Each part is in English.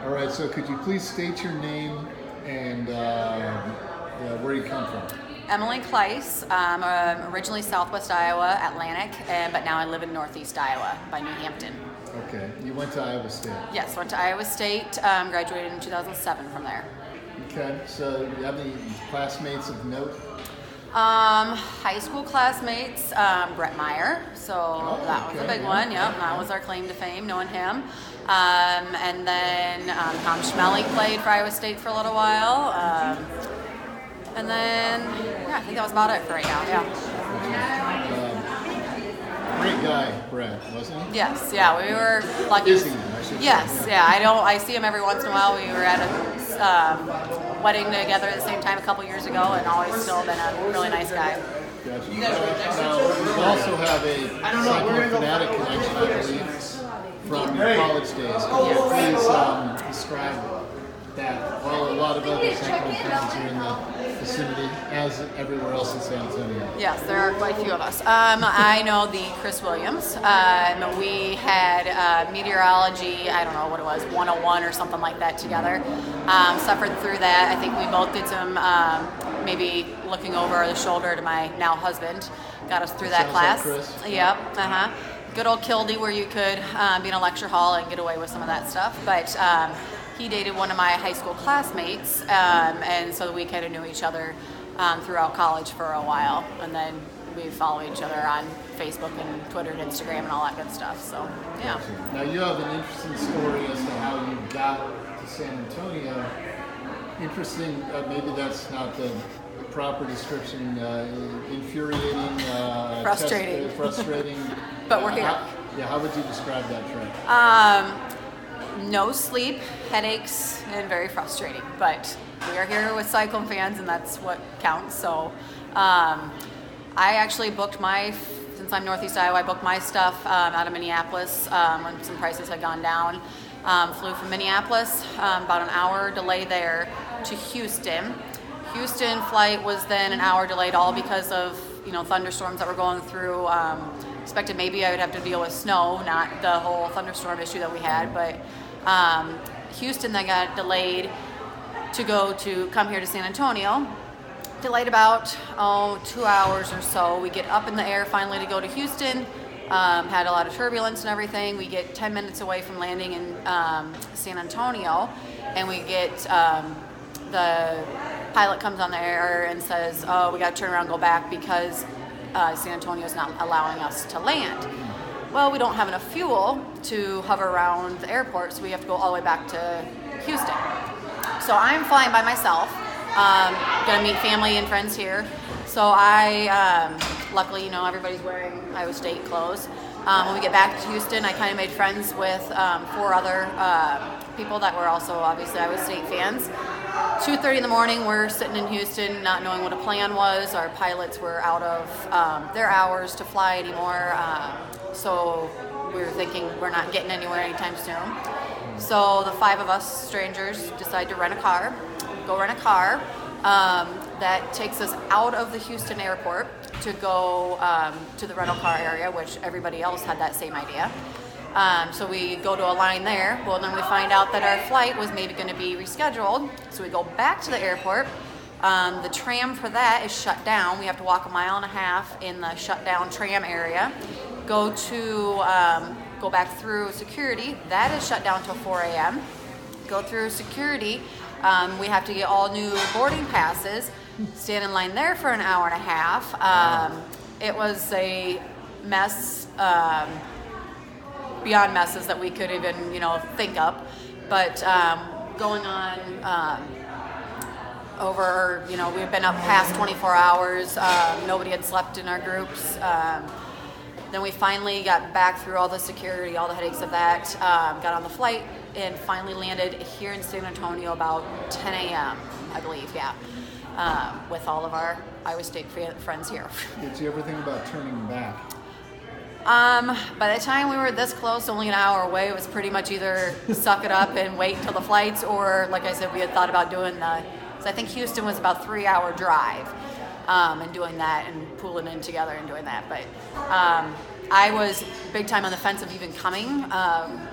All right, so could you please state your name and where you come from? Emily Kleiss. I'm originally Southwest Iowa, Atlantic, but now I live in Northeast Iowa by New Hampton. Okay, you went to Iowa State. Yes, went to Iowa State, graduated in 2007 from there. Okay, so do you have any classmates of note? High school classmates, Brett Meyer, so that was a big one, yep, that was our claim to fame, knowing him. And then Tom Schmelly played for Iowa State for a little while. And then, I think that was about it for right now, yeah. Great guy, Brett, wasn't he? Yes, yeah, we were lucky. Is he? I should Yes, say. yeah, I see him every once in a while. We were at a wedding together at the same time a couple years ago, and always still been a really nice guy. Gotcha. Now, you also have a Cyclone Fanatic connection, I believe, from your college days. Could you please describe that? Well, a lot of other Cyclone fans are in the vicinity, as everywhere else in San Antonio. Yes, there are quite a few of us. I know the Chris Williams. We had meteorology, I don't know what it was, 101 or something like that together. Suffered through that. I think we both did some maybe looking over the shoulder to my now husband. Got us through that class. Like Chris. Yep, Good old Kildy where you could be in a lecture hall and get away with some of that stuff. But he dated one of my high school classmates, and so we kind of knew each other throughout college for a while. And then we follow each other on Facebook and Twitter and Instagram and all that good stuff. So, yeah. Now, you have an interesting story as to how you got to San Antonio. Interesting, maybe that's not the proper description, infuriating, frustrating. Frustrating. But we're here. How would you describe that trip? No sleep, headaches, and very frustrating. But we are here with Cyclone fans, and that's what counts. So I actually booked since I'm Northeast Iowa, I booked my stuff out of Minneapolis when some prices had gone down. Flew from Minneapolis, about an hour delay there to Houston. Houston flight was then an hour delayed, all because of thunderstorms that were going through. Expected maybe I would have to deal with snow, not the whole thunderstorm issue that we had, but Houston then got delayed to come here to San Antonio. Delayed about 2 hours or so. We get up in the air finally to go to Houston. Had a lot of turbulence and everything. We get 10 minutes away from landing in San Antonio, and we get the pilot comes on the air and says, "Oh, we got to turn around and go back because San Antonio is not allowing us to land." Well, we don't have enough fuel to hover around the airport, so we have to go all the way back to Houston. So I'm flying by myself. Gonna meet family and friends here. So I, luckily, everybody's wearing Iowa State clothes. When we get back to Houston, I kind of made friends with 4 other people that were also obviously Iowa State fans. 2:30 in the morning, we're sitting in Houston not knowing what a plan was. Our pilots were out of their hours to fly anymore. So we were thinking we're not getting anywhere anytime soon. So the 5 of us strangers decide to rent a car. That takes us out of the Houston airport to go to the rental car area, which everybody else had that same idea. So we go to a line there. Well, then we find out that our flight was maybe going to be rescheduled. So we go back to the airport. The tram for that is shut down. We have to walk 1.5 miles in the shut down tram area. Go back through security. That is shut down till 4 a.m. Go through security. We have to get all new boarding passes. Stand in line there for 1.5 hours. It was a mess. Beyond messes that we could even, think up. But going on over, we've been up past 24 hours. Nobody had slept in our groups. Then we finally got back through all the security, all the headaches of that, got on the flight, and finally landed here in San Antonio about 10 a.m., I believe, with all of our Iowa State friends here. Did you ever think about turning back? By the time we were this close, only an hour away, it was pretty much either suck it up and wait until the flights, or like I said, we had thought about doing so I think Houston was about 3-hour drive, and doing that and pooling in together and doing that. But I was big time on the fence of even coming,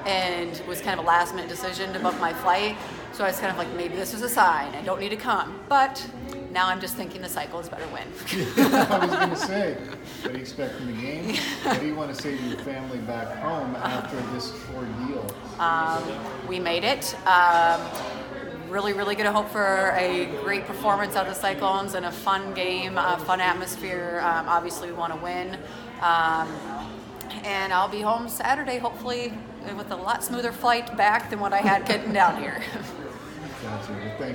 and it was kind of a last minute decision to book my flight. So I was kind of like, maybe this is a sign. I don't need to come. But now I'm just thinking the Cyclones better win. I was going to say, what do you expect from the game? What do you want to say to your family back home after this ordeal? We made it. Really going to hope for a great performance out of the Cyclones and a fun game, a fun atmosphere. Obviously, we want to win. And I'll be home Saturday, hopefully, with a lot smoother flight back than what I had getting down here. Gotcha. Well, thanks.